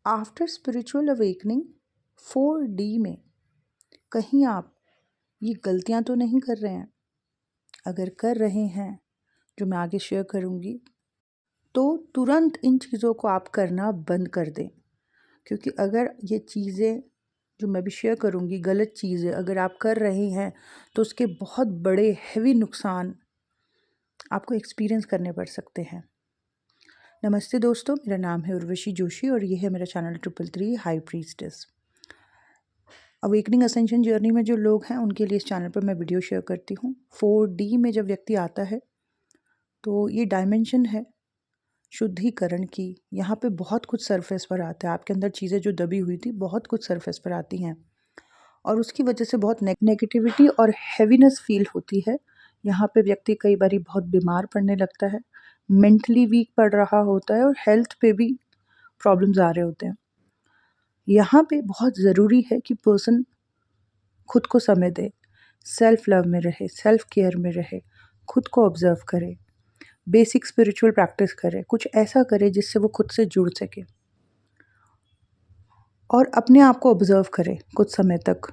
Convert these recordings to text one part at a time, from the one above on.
After spiritual awakening 4D में कहीं आप ये गलतियां तो नहीं कर रहे हैं? अगर कर रहे हैं, जो मैं आगे शेयर करूंगी, तो तुरंत इन चीज़ों को आप करना बंद कर दें। क्योंकि अगर ये चीज़ें जो मैं भी शेयर करूंगी गलत चीज़ें अगर आप कर रहे हैं, तो उसके बहुत बड़े हैवी नुकसान आपको एक्सपीरियंस करने पड़ सकते हैं। नमस्ते दोस्तों, मेरा नाम है उर्वशी जोशी और ये है मेरा channel 333 high priestess. Awakening ascension journey में जो लोग हैं उनके लिए इस चैनल पर मैं वीडियो शेयर करती हूँ। 4D में जब व्यक्ति आता है तो ये डायमेंशन है शुद्धिकरण की। यहाँ पे बहुत कुछ सरफेस पर आता है। आपके अंदर चीज़ें जो दबी हुई थी बहुत कुछ सरफेस पर आती हैं और उसकी वजह से बहुत नेगेटिविटी और हैवीनेस फील होती है। यहाँ पे व्यक्ति कई बार बहुत बीमार पड़ने लगता है, मेंटली वीक पड़ रहा होता है और हेल्थ पे भी प्रॉब्लम्स आ रहे होते हैं। यहाँ पे बहुत ज़रूरी है कि पर्सन खुद को समय दे, सेल्फ लव में रहे, सेल्फ केयर में रहे, खुद को ऑब्जर्व करे, बेसिक स्पिरिचुअल प्रैक्टिस करे, कुछ ऐसा करे जिससे वो खुद से जुड़ सके और अपने आप को ऑब्जर्व करे कुछ समय तक।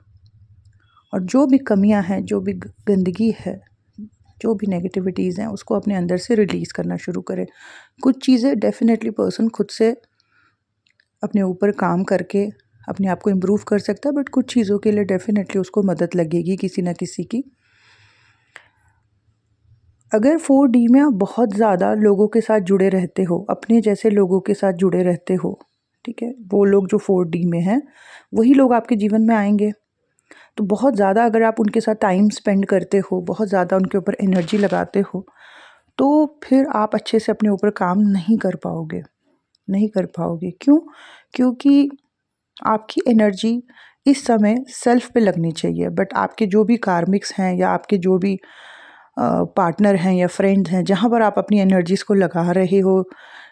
और जो भी कमियां हैं, जो भी गंदगी है, जो भी नेगेटिविटीज़ हैं, उसको अपने अंदर से रिलीज़ करना शुरू करे। कुछ चीज़ें डेफिनेटली पर्सन खुद से अपने ऊपर काम करके अपने आप को इम्प्रूव कर सकता है, बट कुछ चीज़ों के लिए डेफिनेटली उसको मदद लगेगी किसी ना किसी की। अगर 4D में आप बहुत ज़्यादा लोगों के साथ जुड़े रहते हो, अपने जैसे लोगों के साथ जुड़े रहते हो, ठीक है, वो लोग जो 4D में हैं वही लोग आपके जीवन में आएंगे। तो बहुत ज़्यादा अगर आप उनके साथ टाइम स्पेंड करते हो, बहुत ज़्यादा उनके ऊपर एनर्जी लगाते हो, तो फिर आप अच्छे से अपने ऊपर काम नहीं कर पाओगे। नहीं कर पाओगे क्यों? क्योंकि आपकी एनर्जी इस समय सेल्फ पे लगनी चाहिए, बट आपके जो भी कार्मिक्स हैं या आपके जो भी पार्टनर हैं या फ्रेंड्स हैं, जहाँ पर आप अपनी एनर्जीज़ को लगा रहे हो,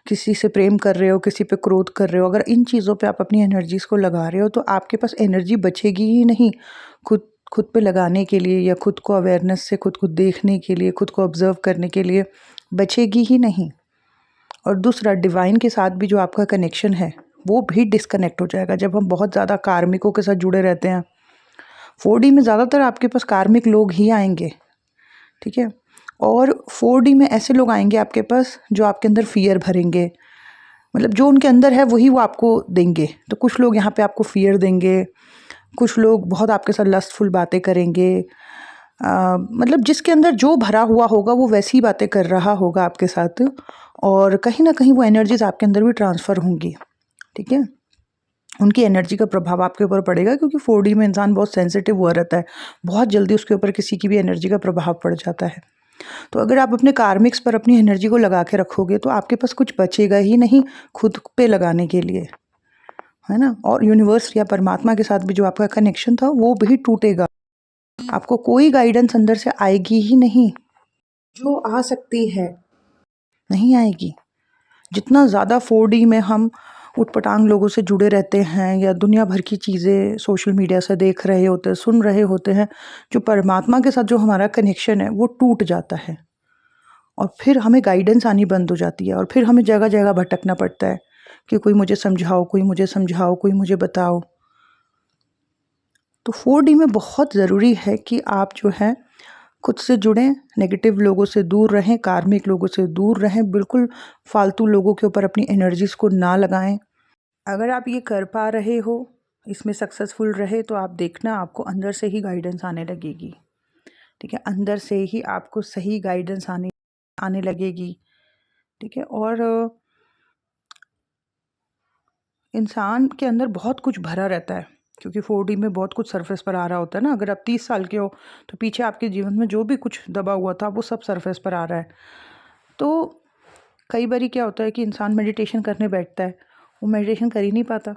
किसी से प्रेम कर रहे हो, किसी पे क्रोध कर रहे हो, अगर इन चीज़ों पे आप अपनी एनर्जीज़ को लगा रहे हो तो आपके पास एनर्जी बचेगी ही नहीं खुद खुद पे लगाने के लिए या खुद को अवेयरनेस से खुद को देखने के लिए, खुद को ऑब्जर्व करने के लिए बचेगी ही नहीं। और दूसरा, डिवाइन के साथ भी जो आपका कनेक्शन है वो भी डिस्कनेक्ट हो जाएगा जब हम बहुत ज़्यादा कार्मिकों के साथ जुड़े रहते हैं। 4D में ज़्यादातर आपके पास कार्मिक लोग ही आएंगे, ठीक है। और 4D में ऐसे लोग आएंगे आपके पास जो आपके अंदर फियर भरेंगे, मतलब जो उनके अंदर है वही वो आपको देंगे। तो कुछ लोग यहाँ पे आपको फियर देंगे, कुछ लोग बहुत आपके साथ लस्टफुल बातें करेंगे, मतलब जिसके अंदर जो भरा हुआ होगा वो वैसी ही बातें कर रहा होगा आपके साथ, और कहीं ना कहीं वो एनर्जीज आपके अंदर भी ट्रांसफ़र होंगी, ठीक है। उनकी एनर्जी का प्रभाव आपके ऊपर पड़ेगा क्योंकि 4D में इंसान बहुत सेंसिटिव हुआ रहता है, बहुत जल्दी उसके ऊपर किसी की भी एनर्जी का प्रभाव पड़ जाता है। तो अगर आप अपने कार्मिक्स पर अपनी एनर्जी को लगा के रखोगे तो आपके पास कुछ बचेगा ही नहीं खुद पे लगाने के लिए, है ना। और यूनिवर्स या परमात्मा के साथ भी जो आपका कनेक्शन था वो भी टूटेगा। आपको कोई गाइडेंस अंदर से आएगी ही नहीं। जो आ सकती है नहीं आएगी। जितना ज़्यादा 4D में हम उटपटांग लोगों से जुड़े रहते हैं या दुनिया भर की चीज़ें सोशल मीडिया से देख रहे होते हैं, सुन रहे होते हैं, जो परमात्मा के साथ जो हमारा कनेक्शन है वो टूट जाता है और फिर हमें गाइडेंस आनी बंद हो जाती है और फिर हमें जगह जगह भटकना पड़ता है कि कोई मुझे समझाओ, कोई मुझे समझाओ, कोई मुझे बताओ। तो 4D में बहुत ज़रूरी है कि आप जो है खुद से जुड़ें, नेगेटिव लोगों से दूर रहें, कार्मिक लोगों से दूर रहें, बिल्कुल फालतू लोगों के ऊपर अपनी एनर्जीज़ को ना लगाएं। अगर आप ये कर पा रहे हो, इसमें सक्सेसफुल रहे, तो आप देखना आपको अंदर से ही गाइडेंस आने लगेगी, ठीक है। अंदर से ही आपको सही गाइडेंस आने आने लगेगी, ठीक है। और इंसान के अंदर बहुत कुछ भरा रहता है क्योंकि 4D में बहुत कुछ सरफेस पर आ रहा होता है ना। अगर आप 30 साल के हो तो पीछे आपके जीवन में जो भी कुछ दबा हुआ था वो सब सरफेस पर आ रहा है। तो कई बारी क्या होता है कि इंसान मेडिटेशन करने बैठता है, वो मेडिटेशन कर ही नहीं पाता,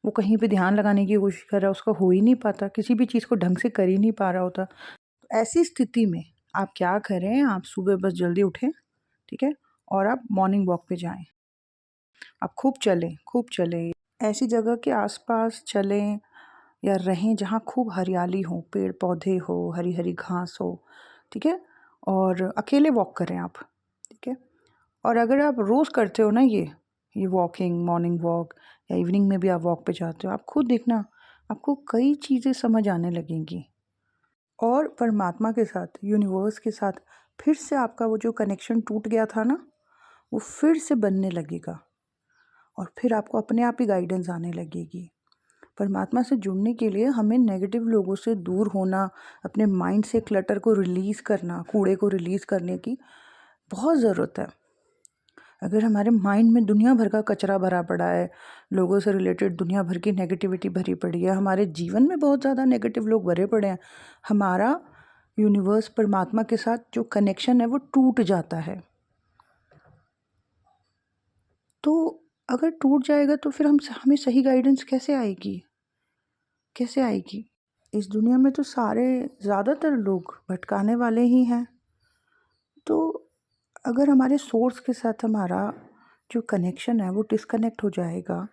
वो कहीं पे ध्यान लगाने की कोशिश कर रहा है, उसका हो ही नहीं पाता, किसी भी चीज़ को ढंग से कर ही नहीं पा रहा होता। तो ऐसी स्थिति में आप क्या करें, आप सुबह बस जल्दी उठें, ठीक है, और आप मॉर्निंग वॉक पे जाएं। आप खूब चलें, खूब चलें, ऐसी जगह के आसपास चलें या रहें जहाँ खूब हरियाली हो, पेड़ पौधे हो, हरी हरी घास हो, ठीक है। और अकेले वॉक करें आप, ठीक है। और अगर आप रोज़ करते हो ना ये वॉकिंग, मॉर्निंग वॉक या इवनिंग में भी आप वॉक पे जाते हो, आप खुद देखना आपको कई चीज़ें समझ आने लगेंगी। और परमात्मा के साथ, यूनिवर्स के साथ फिर से आपका वो जो कनेक्शन टूट गया था ना, वो फिर से बनने लगेगा और फिर आपको अपने आप ही गाइडेंस आने लगेगी। परमात्मा से जुड़ने के लिए हमें नेगेटिव लोगों से दूर होना, अपने माइंड से क्लटर को रिलीज़ करना, कूड़े को रिलीज़ करने की बहुत ज़रूरत है। अगर हमारे माइंड में दुनिया भर का कचरा भरा पड़ा है, लोगों से रिलेटेड दुनिया भर की नेगेटिविटी भरी पड़ी है, हमारे जीवन में बहुत ज़्यादा नेगेटिव लोग भरे पड़े हैं, हमारा यूनिवर्स परमात्मा के साथ जो कनेक्शन है वो टूट जाता है। तो अगर टूट जाएगा तो फिर हमें सही गाइडेंस कैसे आएगी? कैसे आएगी? इस दुनिया में तो सारे ज़्यादातर लोग भटकाने वाले ही हैं। तो अगर हमारे सोर्स के साथ हमारा जो कनेक्शन है वो डिस्कनेक्ट हो जाएगा,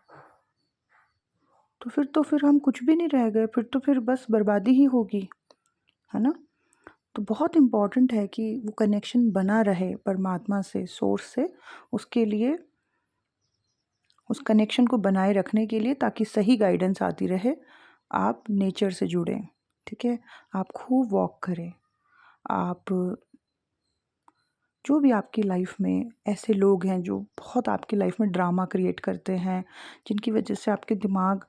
तो फिर हम कुछ भी नहीं रह गए, फिर बस बर्बादी ही होगी, है ना? तो बहुत इम्पॉर्टेंट है कि वो कनेक्शन बना रहे परमात्मा से, सोर्स से, उसके लिए उस कनेक्शन को बनाए रखने के लिए, ताकि सही गाइडेंस आती रहे। आप नेचर से जुड़ें, ठीक है? आप खूब वॉक करें। आप जो भी आपकी लाइफ में ऐसे लोग हैं जो बहुत आपकी लाइफ में ड्रामा क्रिएट करते हैं, जिनकी वजह से आपके दिमाग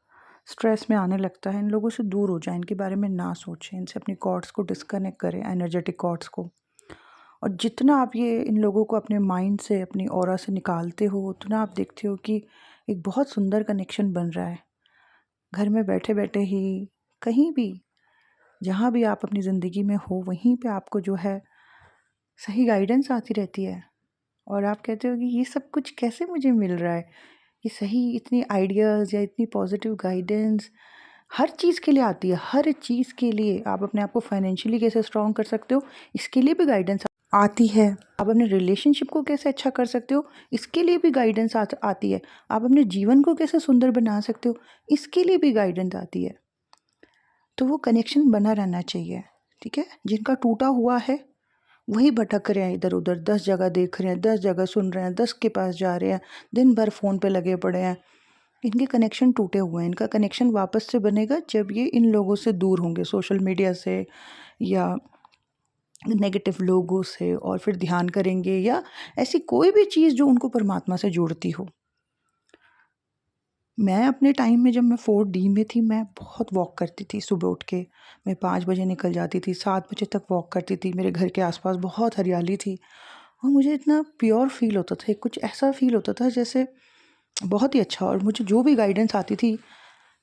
स्ट्रेस में आने लगता है, इन लोगों से दूर हो जाएं, इनके बारे में ना सोचें, इनसे अपनी कॉर्ड्स को डिस्कनेक्ट करें, एनर्जेटिक कॉर्ड्स को। और जितना आप ये इन लोगों को अपने माइंड से, अपनी ऑरा से निकालते हो, उतना आप देखते हो कि एक बहुत सुंदर कनेक्शन बन रहा है। घर में बैठे बैठे ही, कहीं भी, जहाँ भी आप अपनी ज़िंदगी में हो, वहीं पे आपको जो है सही गाइडेंस आती रहती है। और आप कहते हो कि ये सब कुछ कैसे मुझे मिल रहा है? ये सही इतनी आइडियाज़ या इतनी पॉजिटिव गाइडेंस हर चीज़ के लिए आती है, हर चीज़ के लिए। आप अपने आप को फाइनेंशियली कैसे स्ट्रॉन्ग कर सकते हो, इसके लिए भी गाइडेंस आती है। आप अपने रिलेशनशिप को कैसे अच्छा कर सकते हो, इसके लिए भी गाइडेंस आती है। आप अपने जीवन को कैसे सुंदर बना सकते हो, इसके लिए भी गाइडेंस आती है। तो वो कनेक्शन बना रहना चाहिए, ठीक है? जिनका टूटा हुआ है वही भटक रहे हैं इधर उधर, 10 जगह देख रहे हैं, 10 जगह सुन रहे हैं, 10 के पास जा रहे हैं, दिन भर फ़ोन पे लगे पड़े हैं। इनके कनेक्शन टूटे हुए हैं। इनका कनेक्शन वापस से बनेगा जब ये इन लोगों से दूर होंगे, सोशल मीडिया से या नेगेटिव लोगों से, और फिर ध्यान करेंगे या ऐसी कोई भी चीज़ जो उनको परमात्मा से जोड़ती हो। मैं अपने टाइम में, जब मैं 4D में थी, मैं बहुत वॉक करती थी सुबह उठ के। मैं 5 बजे निकल जाती थी, 7 बजे तक वॉक करती थी। मेरे घर के आसपास बहुत हरियाली थी और मुझे इतना प्योर फ़ील होता था, कुछ ऐसा फ़ील होता था जैसे बहुत ही अच्छा। और मुझे जो भी गाइडेंस आती थी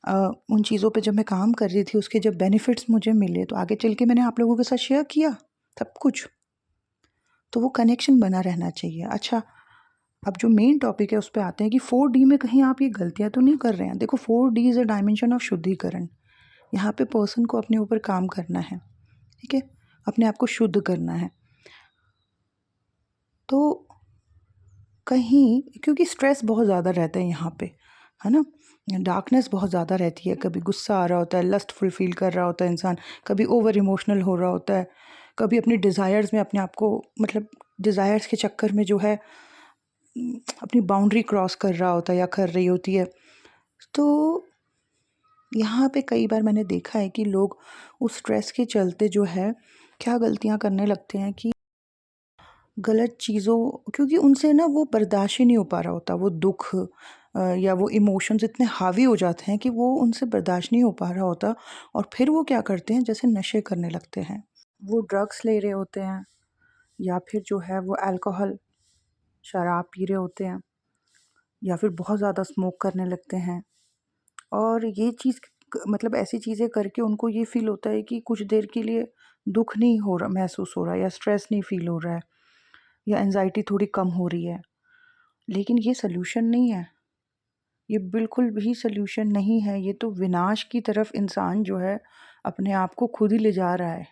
उन चीज़ों पे जब मैं काम कर रही थी, उसके जब बेनिफिट्स मुझे मिले, तो आगे चल के मैंने आप लोगों के साथ शेयर किया सब कुछ। तो वो कनेक्शन बना रहना चाहिए। अच्छा, अब जो मेन टॉपिक है उस पे आते हैं कि 4D में कहीं आप ये गलतियाँ तो नहीं कर रहे हैं। देखो, 4D is a dimension of शुद्धिकरण। यहाँ पे पर्सन को अपने ऊपर काम करना है, ठीक है? अपने आप को शुद्ध करना है। तो कहीं, क्योंकि स्ट्रेस बहुत ज़्यादा रहता है यहाँ पे, है ना? डार्कनेस बहुत ज़्यादा रहती है, कभी गुस्सा आ रहा होता है, लस्टफुल फ़ील कर रहा होता है इंसान, कभी ओवर इमोशनल हो रहा होता है, कभी अपनी डिज़ायर्स में अपने आप को, मतलब डिज़ायर्स के चक्कर में जो है अपनी बाउंड्री क्रॉस कर रहा होता है या कर रही होती है। तो यहाँ पे कई बार मैंने देखा है कि लोग उस स्ट्रेस के चलते जो है क्या गलतियाँ करने लगते हैं कि गलत चीज़ों, क्योंकि उनसे ना वो बर्दाश्त ही नहीं हो पा रहा होता, वो दुख या वो इमोशंस इतने हावी हो जाते हैं कि वो उनसे बर्दाश्त नहीं हो पा रहा होता, और फिर वो क्या करते हैं, जैसे नशे करने लगते हैं। वो ड्रग्स ले रहे होते हैं या फिर जो है वो अल्कोहल, शराब पी रहे होते हैं, या फिर बहुत ज़्यादा स्मोक करने लगते हैं। और ये चीज़ मतलब ऐसी चीज़ें करके उनको ये फ़ील होता है कि कुछ देर के लिए दुःख नहीं हो रहा, महसूस हो रहा है, या स्ट्रेस नहीं फ़ील हो रहा है, या एंग्ज़ायटी थोड़ी कम हो रही है। लेकिन ये सॉल्यूशन नहीं है, ये बिल्कुल भी सॉल्यूशन नहीं है। ये तो विनाश की तरफ इंसान जो है अपने आप को खुद ही ले जा रहा है।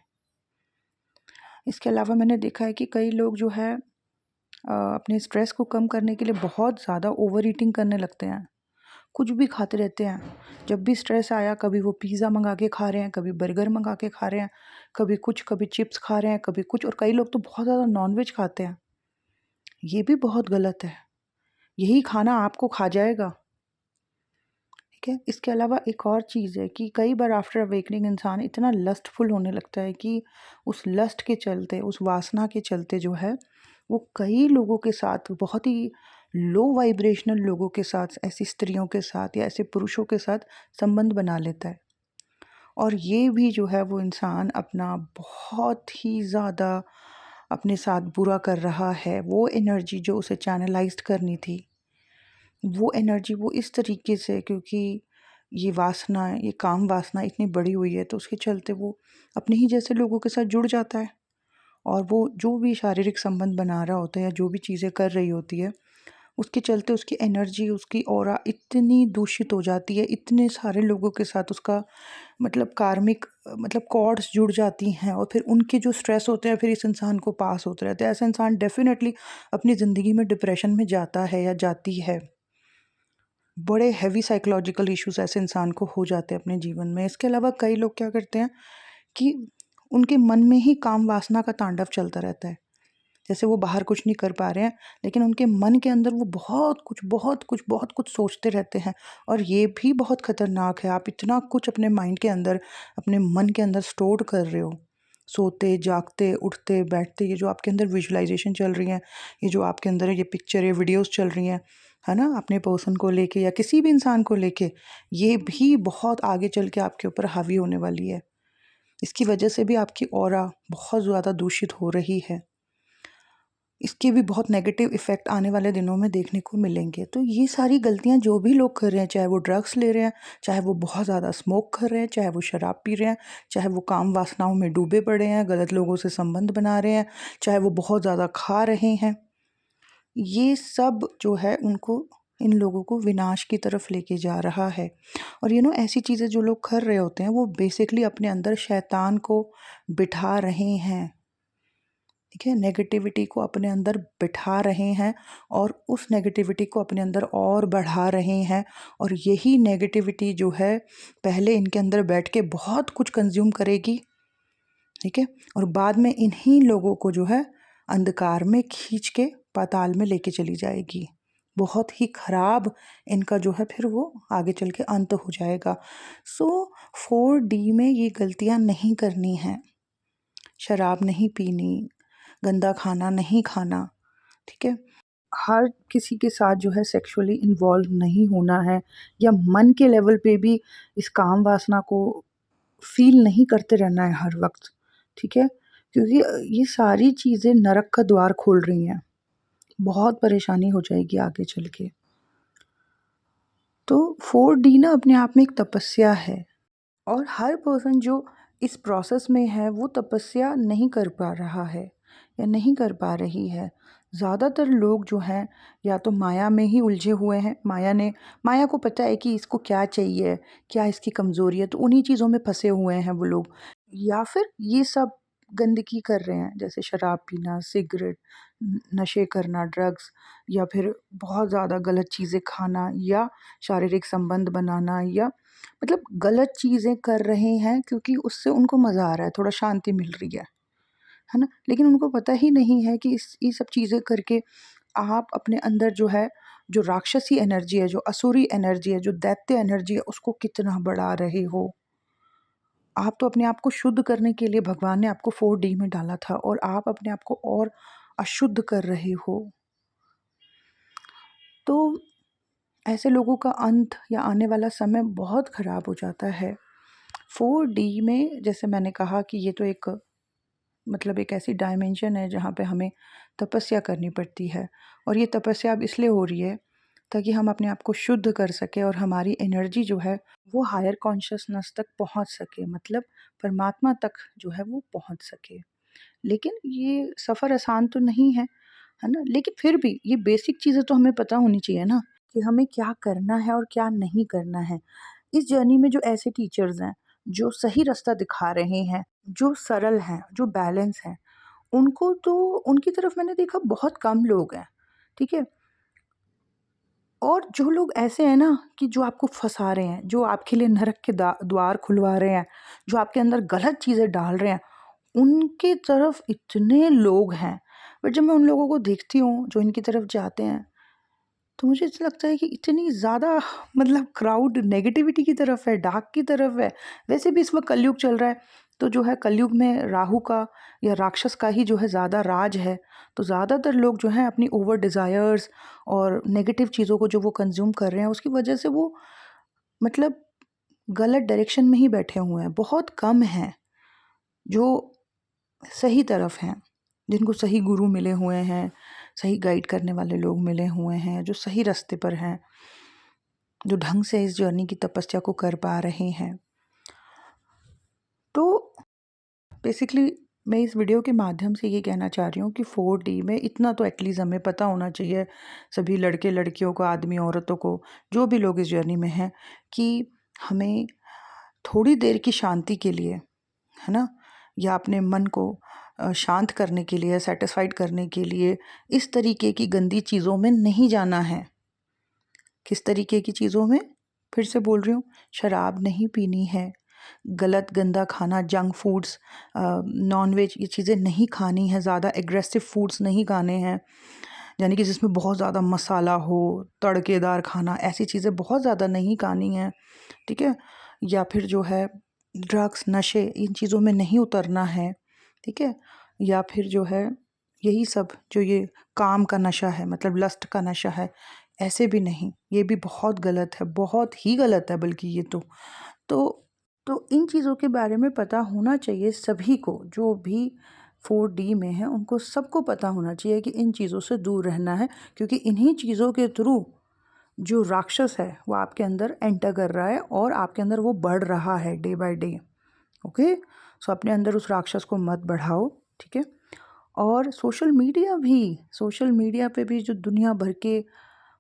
इसके अलावा मैंने देखा है कि कई लोग जो है अपने स्ट्रेस को कम करने के लिए बहुत ज़्यादा ओवर ईटिंग करने लगते हैं। कुछ भी खाते रहते हैं। जब भी स्ट्रेस आया, कभी वो पिज़्ज़ा मंगा के खा रहे हैं, कभी बर्गर मंगा के खा रहे हैं, कभी कुछ, कभी चिप्स खा रहे हैं, कभी कुछ। और कई लोग तो बहुत ज़्यादा नॉन-वेज खाते हैं। ये भी बहुत गलत है। यही खाना आपको खा जाएगा। ठीक है। इसके अलावा एक और चीज़ है कि कई बार आफ्टर अवेकनिंग इंसान इतना लस्टफुल होने लगता है कि उस लस्ट के चलते, उस वासना के चलते जो है, वो कई लोगों के साथ, बहुत ही लो वाइब्रेशनल लोगों के साथ, ऐसी स्त्रियों के साथ या ऐसे पुरुषों के साथ संबंध बना लेता है। और ये भी जो है वो इंसान अपना बहुत ही ज़्यादा अपने साथ बुरा कर रहा है। वो एनर्जी जो उसे चैनलाइज़्ड करनी थी, वो एनर्जी वो इस तरीके से, क्योंकि ये वासना, ये काम वासना इतनी बड़ी हुई है, तो उसके चलते वो अपने ही जैसे लोगों के साथ जुड़ जाता है। और वो जो भी शारीरिक संबंध बना रहा होता है या जो भी चीज़ें कर रही होती है, उसके चलते उसकी एनर्जी, उसकी ऑरा इतनी दूषित हो जाती है, इतने सारे लोगों के साथ उसका मतलब कार्मिक मतलब कॉर्ड्स जुड़ जाती हैं, और फिर उनके जो स्ट्रेस होते हैं फिर इस इंसान को पास होते रहते हैं। ऐसा इंसान डेफ़िनेटली अपनी ज़िंदगी में डिप्रेशन में जाता है या जाती है। बड़े हेवी साइकोलॉजिकल इश्यूज़ ऐसे इंसान को हो जाते हैं अपने जीवन में। इसके अलावा कई लोग क्या करते हैं कि उनके मन में ही काम वासना का तांडव चलता रहता है। जैसे वो बाहर कुछ नहीं कर पा रहे हैं, लेकिन उनके मन के अंदर वो बहुत कुछ, बहुत कुछ, बहुत कुछ सोचते रहते हैं। और ये भी बहुत खतरनाक है। आप इतना कुछ अपने माइंड के अंदर, अपने मन के अंदर स्टोर कर रहे हो। सोते, जागते, उठते, बैठते, ये जो आपके अंदर विजुअलाइज़ेशन चल रही हैं, ये जो आपके अंदर ये पिक्चर, ये वीडियोज़ चल रही हैं, है ना? अपने पर्सन को लेके या किसी भी इंसान को लेके, ये भी बहुत आगे चल के आपके ऊपर हावी होने वाली है। इसकी वजह से भी आपकी ऑरा बहुत ज़्यादा दूषित हो रही है। इसके भी बहुत नेगेटिव इफ़ेक्ट आने वाले दिनों में देखने को मिलेंगे। तो ये सारी गलतियाँ जो भी लोग कर रहे हैं, चाहे वो ड्रग्स ले रहे हैं, चाहे वो बहुत ज़्यादा स्मोक कर रहे हैं, चाहे वो शराब पी रहे हैं, चाहे वो काम वासनाओं में डूबे पड़े हैं, गलत लोगों से संबंध बना रहे हैं, चाहे वो बहुत ज़्यादा खा रहे हैं, ये सब जो है उनको, इन लोगों को विनाश की तरफ लेके जा रहा है। और ऐसी चीज़ें जो लोग कर रहे होते हैं, वो बेसिकली अपने अंदर शैतान को बिठा रहे हैं। ठीक है, नेगेटिविटी को अपने अंदर बिठा रहे हैं और उस नेगेटिविटी को अपने अंदर और बढ़ा रहे हैं। और यही नेगेटिविटी जो है, पहले इनके अंदर बैठ के बहुत कुछ कंज्यूम करेगी, ठीक है, और बाद में इन्हीं लोगों को जो है अंधकार में खींच के पाताल में लेके चली जाएगी। बहुत ही खराब इनका जो है फिर वो आगे चल के अंत हो जाएगा। सो 4D में ये गलतियां नहीं करनी है। शराब नहीं पीनी, गंदा खाना नहीं खाना, ठीक है? हर किसी के साथ जो है सेक्सुअली इन्वॉल्व नहीं होना है, या मन के लेवल पे भी इस काम वासना को फ़ील नहीं करते रहना है हर वक़्त, ठीक है? क्योंकि ये सारी चीज़ें नरक का द्वार खोल रही हैं, बहुत परेशानी हो जाएगी आगे चल के। तो 4D ना अपने आप में एक तपस्या है, और हर पर्सन जो इस प्रोसेस में है वो तपस्या नहीं कर पा रहा है या नहीं कर पा रही है। ज़्यादातर लोग जो हैं या तो माया में ही उलझे हुए हैं, माया को पता है कि इसको क्या चाहिए, क्या इसकी कमज़ोरी है, तो उन्हीं चीज़ों में फंसे हुए हैं वो लोग। या फिर ये सब गंदगी कर रहे हैं, जैसे शराब पीना, सिगरेट, नशे करना, ड्रग्स, या फिर बहुत ज़्यादा गलत चीज़ें खाना, या शारीरिक संबंध बनाना, या मतलब गलत चीज़ें कर रहे हैं क्योंकि उससे उनको मज़ा आ रहा है, थोड़ा शांति मिल रही है ना? लेकिन उनको पता ही नहीं है कि इस ये सब चीज़ें करके आप अपने अंदर जो है, जो राक्षसी एनर्जी है, जो असुरी एनर्जी है, जो दैत्य एनर्जी है, उसको कितना बढ़ा रहे हो। आप तो अपने आप को शुद्ध करने के लिए भगवान ने आपको 4D में डाला था, और आप अपने आप को और अशुद्ध कर रहे हो। तो ऐसे लोगों का अंत या आने वाला समय बहुत ख़राब हो जाता है। 4D में जैसे मैंने कहा कि ये तो एक मतलब एक ऐसी डायमेंशन है जहाँ पे हमें तपस्या करनी पड़ती है, और ये तपस्या अब इसलिए हो रही है ताकि हम अपने आप को शुद्ध कर सकें और हमारी एनर्जी जो है वो हायर कॉन्शियसनेस तक पहुँच सके, मतलब परमात्मा तक जो है वो पहुँच सके। लेकिन ये सफ़र आसान तो नहीं है ना? लेकिन फिर भी ये बेसिक चीज़ें तो हमें पता होनी चाहिए ना, कि हमें क्या करना है और क्या नहीं करना है। इस जर्नी में जो ऐसे टीचर्स हैं, जो सही रास्ता दिखा रहे हैं, जो सरल हैं, जो बैलेंस हैं, उनको तो उनकी तरफ मैंने देखा बहुत कम लोग हैं, ठीक है? और जो लोग ऐसे हैं ना कि जो आपको फँसा रहे हैं, जो आपके लिए नरक के दा द्वार खुलवा रहे हैं, जो आपके अंदर गलत चीज़ें डाल रहे हैं, उनकी तरफ इतने लोग हैं। बट जब मैं उन लोगों को देखती हूँ, जो इनकी तरफ जाते हैं, तो मुझे ऐसा लगता है कि इतनी ज़्यादा मतलब क्राउड नेगेटिविटी की तरफ है, डार्क की तरफ है। वैसे भी इस वक़्त कलयुग चल रहा है, तो जो है कलयुग में राहु का या राक्षस का ही जो है ज़्यादा राज है। तो ज़्यादातर लोग जो हैं अपनी ओवर डिज़ायर्स और नेगेटिव चीज़ों को जो वो कंज़्यूम कर रहे हैं, उसकी वजह से वो मतलब गलत डायरेक्शन में ही बैठे हुए हैं। बहुत कम हैं जो सही तरफ हैं, जिनको सही गुरु मिले हुए हैं, सही गाइड करने वाले लोग मिले हुए हैं, जो सही रास्ते पर हैं, जो ढंग से इस जर्नी की तपस्या को कर पा रहे हैं। तो बेसिकली मैं इस वीडियो के माध्यम से ये कहना चाह रही हूँ कि 4D में इतना तो एटलीस्ट हमें पता होना चाहिए, सभी लड़के लड़कियों को, आदमी औरतों को, जो भी लोग इस जर्नी में हैं, कि हमें थोड़ी देर की शांति के लिए, है ना? या अपने मन को शांत करने के लिए, सैटिस्फाइड करने के लिए इस तरीके की गंदी चीज़ों में नहीं जाना है। किस तरीके की चीज़ों में? फिर से बोल रही हूँ, शराब नहीं पीनी है, गलत गंदा खाना, जंक फूड्स, नॉन-वेज ये चीज़ें नहीं खानी है, ज़्यादा एग्रेसिव फूड्स नहीं खाने हैं। यानी कि जिसमें बहुत ज़्यादा मसाला हो, तड़केदार खाना, ऐसी चीज़ें बहुत ज़्यादा नहीं खानी हैं, ठीक है? या फिर जो है ड्रग्स, नशे, इन चीज़ों में नहीं उतरना है, ठीक है? या फिर जो है यही सब जो ये काम का नशा है, मतलब लस्ट का नशा है, ऐसे भी नहीं। ये भी बहुत गलत है, बहुत ही गलत है बल्कि ये तो। तो तो इन चीज़ों के बारे में पता होना चाहिए सभी को, जो भी 4D में है उनको सबको पता होना चाहिए कि इन चीज़ों से दूर रहना है, क्योंकि इन्हीं चीज़ों के थ्रू जो राक्षस है वो आपके अंदर एंटर कर रहा है और आपके अंदर वो बढ़ रहा है डे बाय डे। ओके, सो अपने अंदर उस राक्षस को मत बढ़ाओ, ठीक है? और सोशल मीडिया पे भी जो दुनिया भर के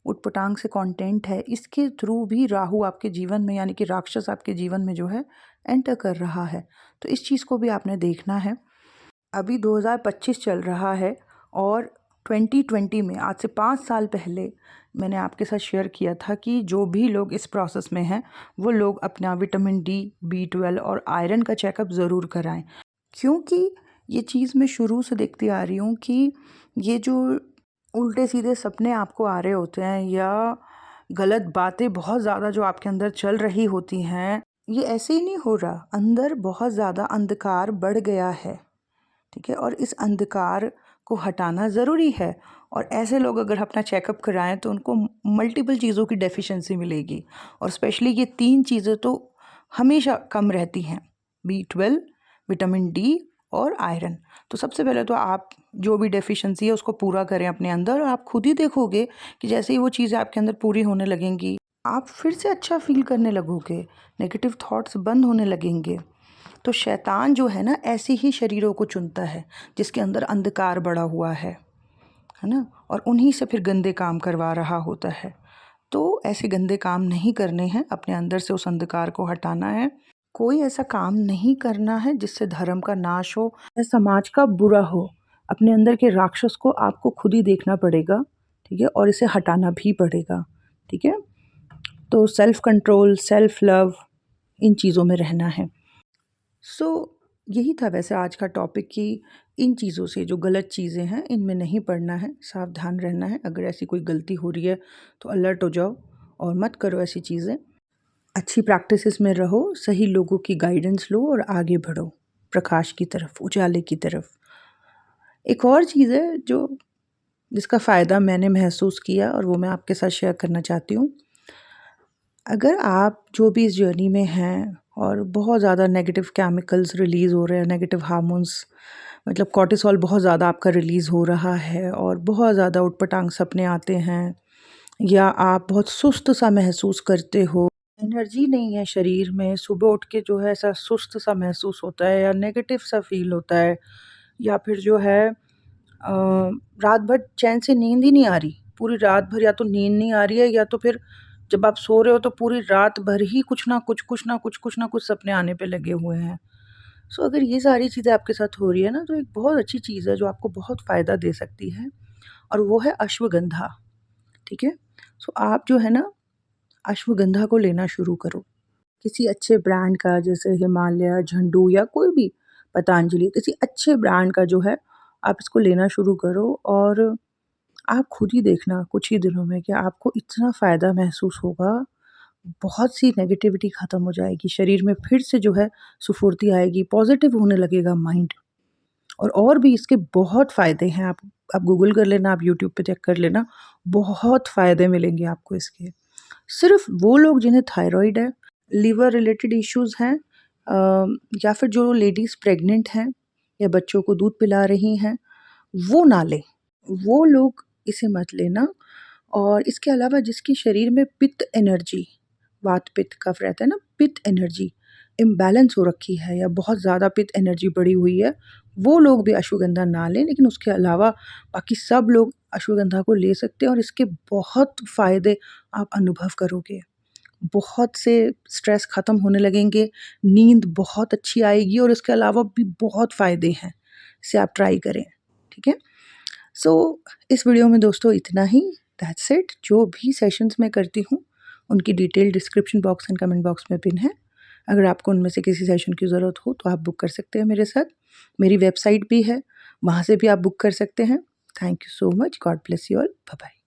उटपटांग से कंटेंट है, इसके थ्रू भी राहु आपके जीवन में, यानी कि राक्षस आपके जीवन में जो है एंटर कर रहा है। तो इस चीज़ को भी आपने देखना है। अभी 2025 चल रहा है और 2020 में, आज से 5 साल पहले मैंने आपके साथ शेयर किया था कि जो भी लोग इस प्रोसेस में हैं, वो लोग अपना विटामिन डी, B12 और आयरन का चेकअप ज़रूर कराएं। क्योंकि ये चीज़ मैं शुरू से देखती आ रही हूँ कि ये जो उल्टे सीधे सपने आपको आ रहे होते हैं या गलत बातें बहुत ज़्यादा जो आपके अंदर चल रही होती हैं, ये ऐसे ही नहीं हो रहा। अंदर बहुत ज़्यादा अंधकार बढ़ गया है, ठीक है? और इस अंधकार को हटाना ज़रूरी है। और ऐसे लोग अगर अपना चेकअप कराएं तो उनको मल्टीपल चीज़ों की डेफिशिएंसी मिलेगी, और स्पेशली ये 3 चीज़ें तो हमेशा कम रहती हैं, B12, विटामिन डी और आयरन। तो सबसे पहले तो आप जो भी डेफिशिएंसी है उसको पूरा करें अपने अंदर, और आप खुद ही देखोगे कि जैसे ही वो चीज़ें आपके अंदर पूरी होने लगेंगी, आप फिर से अच्छा फील करने लगोगे, नेगेटिव थॉट्स बंद होने लगेंगे। तो शैतान जो है ना, ऐसे ही शरीरों को चुनता है जिसके अंदर अंधकार बढ़ा हुआ है ना? और उन्हीं से फिर गंदे काम करवा रहा होता है। तो ऐसे गंदे काम नहीं करने हैं, अपने अंदर से उस अंधकार को हटाना है। कोई ऐसा काम नहीं करना है जिससे धर्म का नाश हो या समाज का बुरा हो। अपने अंदर के राक्षस को आपको खुद ही देखना पड़ेगा, ठीक है? और इसे हटाना भी पड़ेगा, ठीक है? तो सेल्फ कंट्रोल, सेल्फ लव, इन चीज़ों में रहना है। सो यही था वैसे आज का टॉपिक कि इन चीज़ों से, जो गलत चीज़ें हैं, इनमें नहीं पड़ना है, सावधान रहना है। अगर ऐसी कोई गलती हो रही है तो अलर्ट हो जाओ और मत करो ऐसी चीज़ें। अच्छी प्रैक्टिसेस में रहो, सही लोगों की गाइडेंस लो और आगे बढ़ो प्रकाश की तरफ, उजाले की तरफ। एक और चीज़ है जो जिसका फ़ायदा मैंने महसूस किया और वो मैं आपके साथ शेयर करना चाहती हूँ। अगर आप जो भी इस जर्नी में हैं और बहुत ज़्यादा नेगेटिव केमिकल्स रिलीज़ हो रहे हैं, नेगेटिव हार्मोन्स, मतलब कॉर्टिसोल बहुत ज़्यादा आपका रिलीज़ हो रहा है और बहुत ज़्यादा उटपटांग सपने आते हैं, या आप बहुत सुस्त सा महसूस करते हो, एनर्जी नहीं है शरीर में, सुबह उठ के जो है ऐसा सुस्त सा महसूस होता है या नेगेटिव सा फील होता है, या फिर जो है रात भर चैन से नींद ही नहीं आ रही, पूरी रात भर या तो नींद नहीं आ रही है, या तो फिर जब आप सो रहे हो तो पूरी रात भर ही कुछ ना कुछ सपने आने पे लगे हुए हैं। सो अगर ये सारी चीज़ें आपके साथ हो रही है ना, तो एक बहुत अच्छी चीज़ है जो आपको बहुत फ़ायदा दे सकती है, और वो है अश्वगंधा, ठीक है? सो आप जो है ना, अश्वगंधा को लेना शुरू करो। किसी अच्छे ब्रांड का, जैसे हिमालय, झंडू या कोई भी, पतंजलि, किसी अच्छे ब्रांड का जो है आप इसको लेना शुरू करो, और आप खुद ही देखना कुछ ही दिनों में कि आपको इतना फ़ायदा महसूस होगा, बहुत सी नेगेटिविटी ख़त्म हो जाएगी, शरीर में फिर से जो है स्फूर्ति आएगी, पॉज़िटिव होने लगेगा माइंड। और भी इसके बहुत फ़ायदे हैं, आप गूगल कर लेना, आप यूट्यूब पे चेक कर लेना, बहुत फ़ायदे मिलेंगे आपको इसके। सिर्फ़ वो लोग जिन्हें थायरॉइड है, लिवर रिलेटेड इश्यूज़ हैं, या फिर जो लेडीज़ प्रेग्नेंट हैं या बच्चों को दूध पिला रही हैं, वो ना लें। वो लोग इसे मत लेना। और इसके अलावा जिसके शरीर में पित्त एनर्जी, वात-पित्त कफ रहता है ना, पित्त एनर्जी इम्बैलेंस हो रखी है या बहुत ज़्यादा पित्त एनर्जी बढ़ी हुई है, वो लोग भी अश्वगंधा ना लें। लेकिन उसके अलावा बाकी सब लोग अश्वगंधा को ले सकते हैं और इसके बहुत फ़ायदे आप अनुभव करोगे। बहुत से स्ट्रेस ख़त्म होने लगेंगे, नींद बहुत अच्छी आएगी और इसके अलावा भी बहुत फ़ायदे हैं। इसे आप ट्राई करें, ठीक है? सो इस वीडियो में दोस्तों इतना ही। That's it. जो भी सेशंस मैं करती हूँ, उनकी detail description box and comment box में पिन है। अगर आपको उनमें से किसी सेशन की ज़रूरत हो तो आप बुक कर सकते हैं मेरे साथ। मेरी वेबसाइट भी है, वहाँ से भी आप बुक कर सकते हैं। Thank you so much. God bless you all. Bye bye.